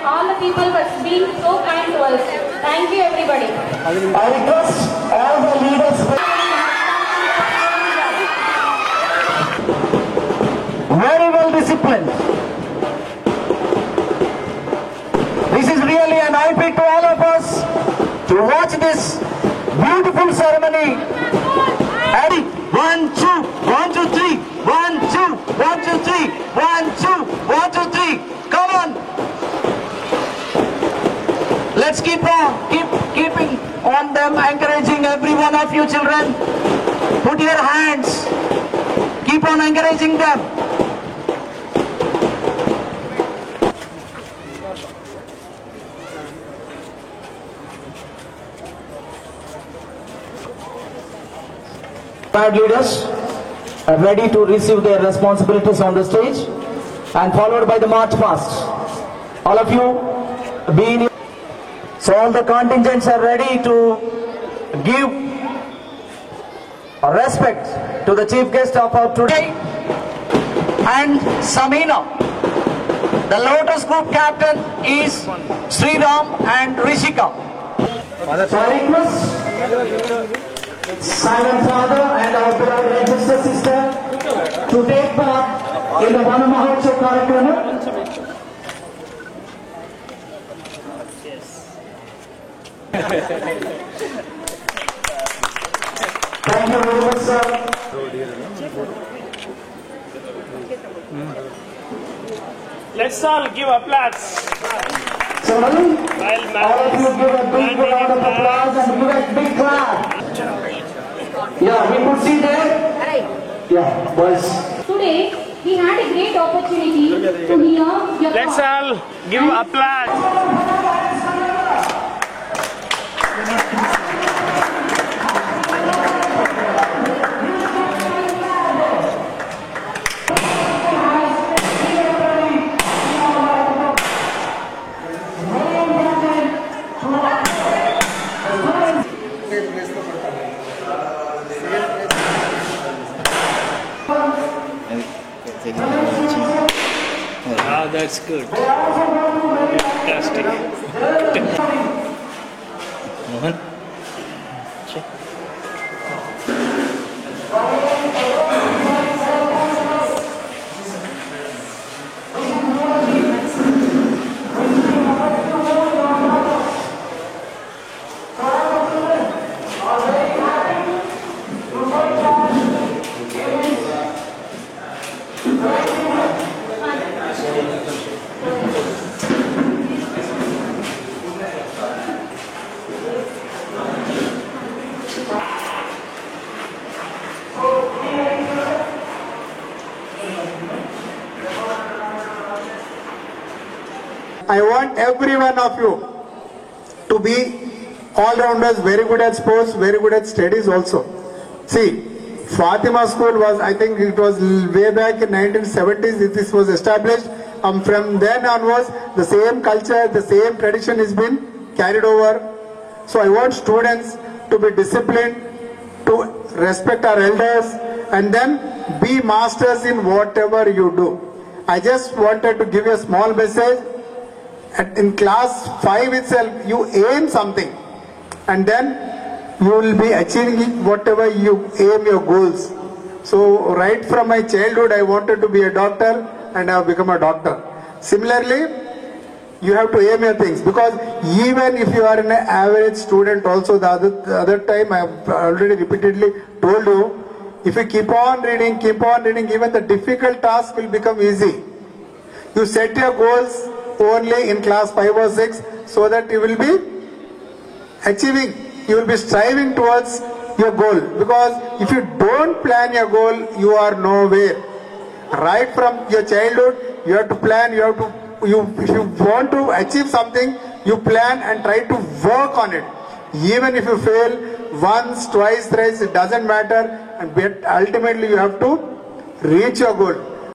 all the people for being so kind to us. Thank you, everybody. I request all the leaders very well disciplined. This is really an eye to all of us to watch this beautiful ceremony. And 1, 2, 1, 2, 3, 1, 2, 1, 2, 3, 1, 2, 1, 2, 3. Come on. Let's keep keeping on them, encouraging every one of you children. Put your hands. Keep on encouraging them. Leaders are ready to receive their responsibilities on the stage and followed by the march past. All of you be in. So all the contingents are ready to give respect to the chief guest of our today and Samina. The Lotus Group captain is Sriram and Rishika. So I request Silent Father and our beloved registered sister to take part in the Vana Mahotsav Karakrama. Thank you very much, sir. Let's all give applause. So, all of you give a big round of applause and give a big clap. Yeah, we could see there. Yeah, boys. Today, we had a great opportunity to hear your Let's thoughts. all give applause. Ah, that's good. Fantastic. Mohan. I want every one of you to be all-rounders, very good at sports, very good at studies also. See, Fatima School was, I think it was way back in 1970s, this was established. From then onwards, the same culture, the same tradition has been carried over. So I want students to be disciplined, to respect our elders, and then be masters in whatever you do. I just wanted to give you a small message. In class 5 itself, you aim something, and then you will be achieving whatever you aim your goals. So right from my childhood, I wanted to be a doctor, and I have become a doctor. Similarly, you have to aim your things, because even if you are an average student also, the other time I have already repeatedly told you, if you keep on reading, even the difficult task will become easy. You set your goals only in class 5 or 6, so that you will be achieving, you will be striving towards your goal. Because if you don't plan your goal, you are nowhere. Right from your childhood, you have to plan, if you want to achieve something, you plan and try to work on it. Even if you fail once, twice, thrice, it doesn't matter, but ultimately you have to reach your goal.